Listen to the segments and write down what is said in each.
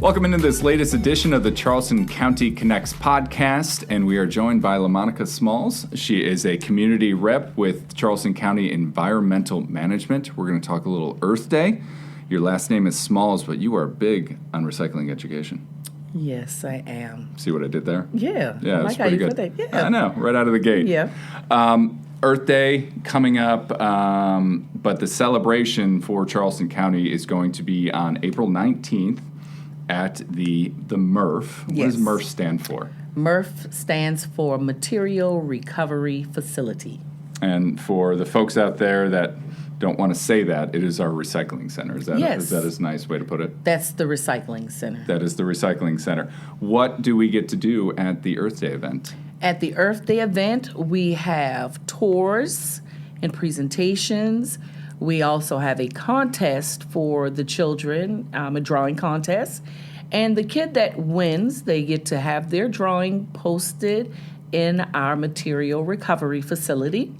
Welcome into this latest edition of the Charleston County Connects podcast, and we are joined by LaMonica Smalls. She is a community rep with Charleston County Environmental Management. We're going to talk a little Earth Day. Your last name is Smalls, but you are big on recycling education. Yes, I am. See what I did there? Yeah. Yeah, I that's like how pretty you good. put that. Yeah. I know, right out of the gate. Yeah. Earth Day coming up, but the celebration for Charleston County is going to be on April 19th at the MRF. What Yes. does MRF stand for? MRF stands for Material Recovery Facility. And for the folks out there that don't want to say that, it is our recycling center. Is that Yes. a nice way to put it? That's the recycling center. That is the recycling center. What do we get to do at the Earth Day event? At the Earth Day event, we have tours and presentations. We also have a contest for the children, a drawing contest. And the kid that wins, they get to have their drawing posted in our material recovery facility.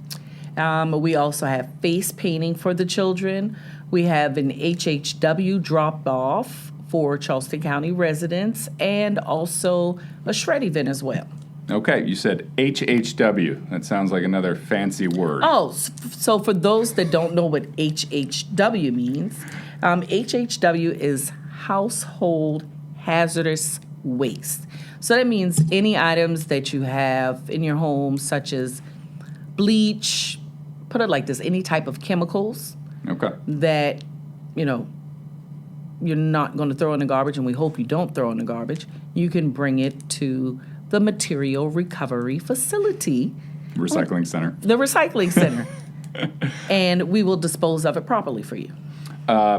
We also have face painting for the children. We have an HHW drop-off for Charleston County residents, and also a shred event as well. Okay, you said HHW. That sounds like another fancy word. Oh, so for those that don't know what HHW means, HHW is household hazardous waste. So that means any items that you have in your home, such as bleach, put it like this, any type of chemicals Okay. that, you're not going to throw in the garbage, and we hope you don't throw in the garbage, you can bring it to the Material Recovery Facility. Recycling center. The recycling center. And we will dispose of it properly for you.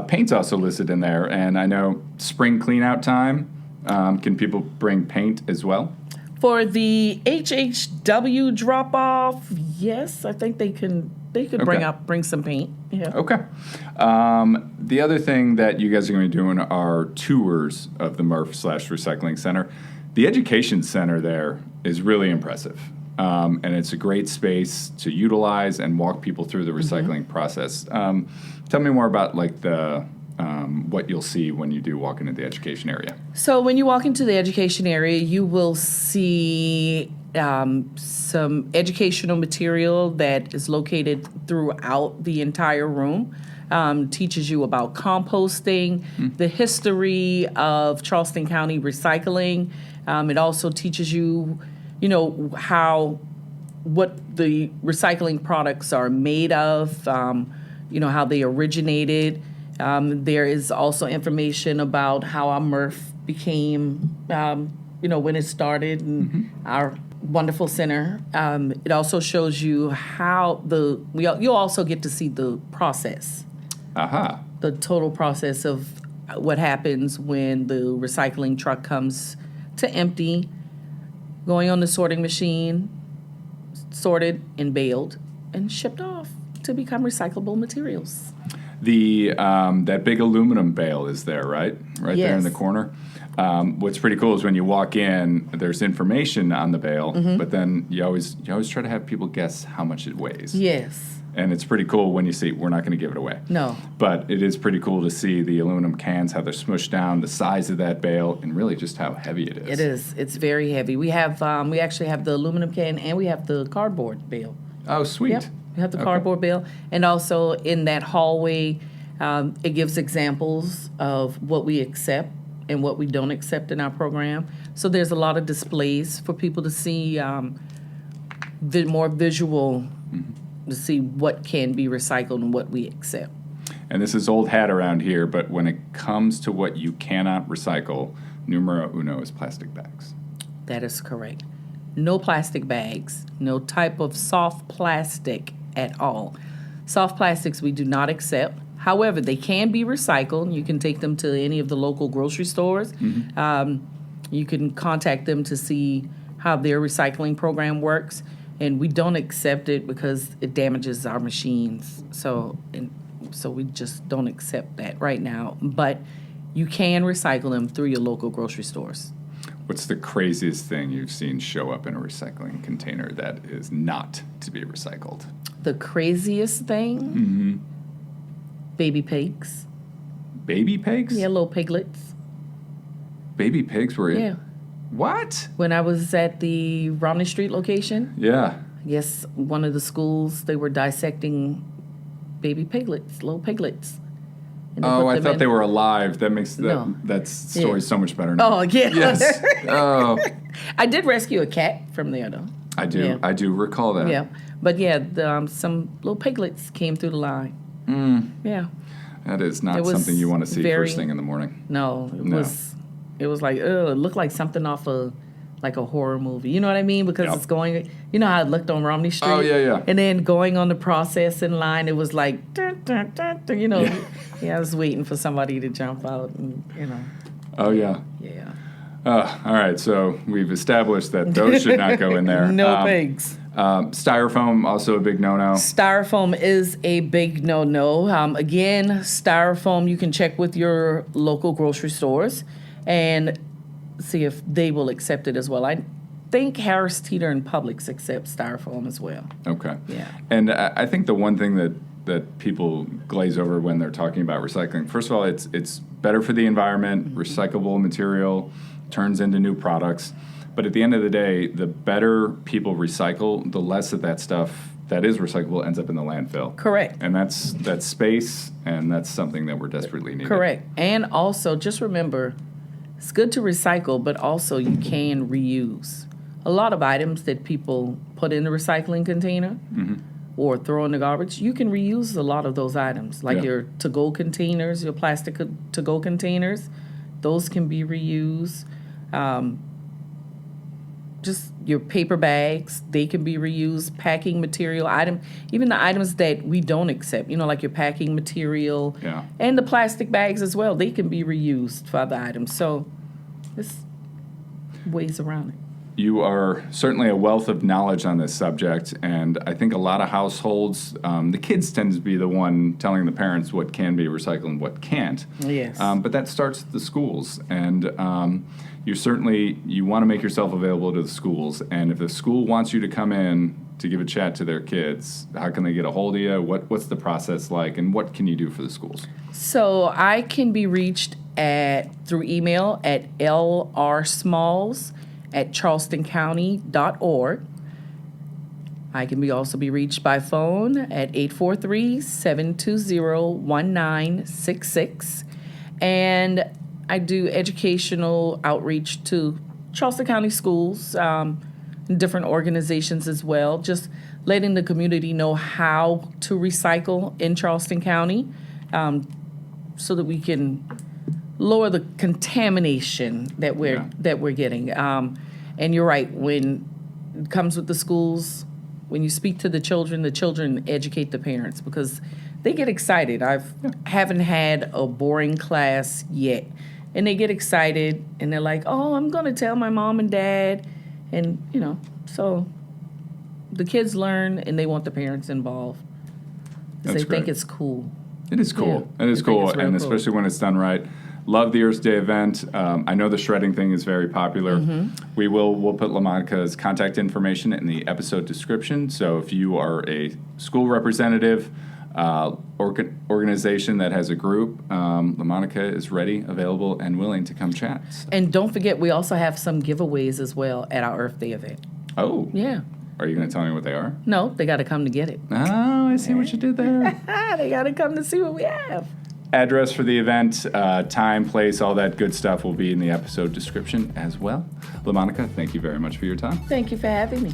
Paint's also listed in there, and I know spring clean-out time. Can people bring paint as well? For the HHW drop-off, yes, I think they could bring some paint. Yeah. Okay. The other thing that you guys are going to be doing are tours of the MRF/recycling center. The education center there is really impressive, and it's a great space to utilize and walk people through the recycling process. Tell me more about what you'll see when you do walk into the education area. So when you walk into the education area, you will see some educational material that is located throughout the entire room. Teaches you about composting, the history of Charleston County recycling. It also teaches you, what the recycling products are made of, how they originated. There is also information about how our MRF became, when it started, and our wonderful center. It also shows you how you'll also get to see the process. Aha. The total process of what happens when the recycling truck comes to empty, going on the sorting machine, sorted and baled, and shipped off to become recyclable materials. That big aluminum bale is there, right? Right there in the corner. What's pretty cool is when you walk in, there's information on the bale, but then you always try to have people guess how much it weighs. Yes. And it's pretty cool when you see, we're not going to give it away. No. But it is pretty cool to see the aluminum cans, how they're smushed down, the size of that bale, and really just how heavy it is. It is. It's very heavy. We actually have the aluminum can, and we have the cardboard bale. Oh, sweet. Yep. We have the cardboard bale. And also in that hallway, it gives examples of what we accept and what we don't accept in our program. So there's a lot of displays for people to see, more visual, to see what can be recycled and what we accept. And this is old hat around here, but when it comes to what you cannot recycle, numero uno is plastic bags. That is correct. No plastic bags, no type of soft plastic at all. Soft plastics we do not accept. However, they can be recycled. You can take them to any of the local grocery stores. You can contact them to see how their recycling program works. And we don't accept it because it damages our machines. So we just don't accept that right now. But you can recycle them through your local grocery stores. What's the craziest thing you've seen show up in a recycling container that is not to be recycled? The craziest thing? Baby pigs. Baby pigs? Yeah, little piglets. Baby pigs were in. Yeah. What? When I was at the Romney Street location, Yeah. I guess one of the schools, they were dissecting baby piglets, little piglets. And they Oh, put I them thought in- they were alive. That makes No. that story Yeah. so much better now. Oh, yeah. Yes. Oh, I did rescue a cat from there, though. I do. Yeah. I do recall that. Yeah. But yeah, some little piglets came through the line. Yeah. That is not It was something you want to see very- first thing in the morning. No, No. it was like, it looked like something off of like a horror movie. You know what I mean? Because Yep. it's going, you know how it looked on Romney Street? Oh, yeah, yeah. And then going on the processing line, it was like, dun, dun, dun, dun, you know, Yeah. I was waiting for somebody to jump out and, you know, Oh, yeah. yeah. All right. So we've established that those should not go in there. No pigs. Styrofoam, also a big no-no. Styrofoam is a big no-no. Again, styrofoam, you can check with your local grocery stores and see if they will accept it as well. I think Harris Teeter and Publix accept styrofoam as well. Okay. Yeah. And I think the one thing that people glaze over when they're talking about recycling, first of all, it's better for the environment, recyclable material, turns into new products. But at the end of the day, the better people recycle, the less of that stuff that is recyclable ends up in the landfill. Correct. And that's space, and that's something that we're desperately needing. Correct. And also, just remember, it's good to recycle, but also you can reuse. A lot of items that people put in the recycling container or throw in the garbage, you can reuse a lot of those items, like Yeah. your to-go containers, your plastic to-go containers. Those can be reused. Just your paper bags, they can be reused. Packing material, even the items that we don't accept, you know, like your packing material Yeah. and the plastic bags as well, they can be reused for other items. So there's ways around it. You are certainly a wealth of knowledge on this subject, and I think a lot of households, the kids tend to be the one telling the parents what can be recycled and what can't. Yes. But that starts at the schools, and you want to make yourself available to the schools. And if the school wants you to come in to give a chat to their kids, how can they get a hold of you? What's the process like, and what can you do for the schools? So I can be reached through email at lrsmalls@charlestoncounty.org. I can also be reached by phone at 843-720-1966. And I do educational outreach to Charleston County schools, different organizations as well, just letting the community know how to recycle in Charleston County, so that we can lower the contamination that we're getting. And you're right, when it comes with the schools, when you speak to the children educate the parents because they get excited. Haven't had a boring class yet. And they get excited and they're like, oh, I'm going to tell my mom and dad. And, so the kids learn and they want the parents involved. 'Cause That's they think great. it's cool. It is cool. Yeah, It is I think cool, it's real and cool. especially when it's done right. Love the Earth Day event. I know the shredding thing is very popular. We'll put LaMonica's contact information in the episode description. So if you are a school representative, organization that has a group, LaMonica is ready, available, and willing to come chat. And don't forget, we also have some giveaways as well at our Earth Day event. Oh, Yeah. are you going to tell me what they are? No, they got to come to get it. Oh, I see what you did there. They got to come to see what we have. Address for the event, time, place, all that good stuff will be in the episode description as well. LaMonica, thank you very much for your time. Thank you for having me.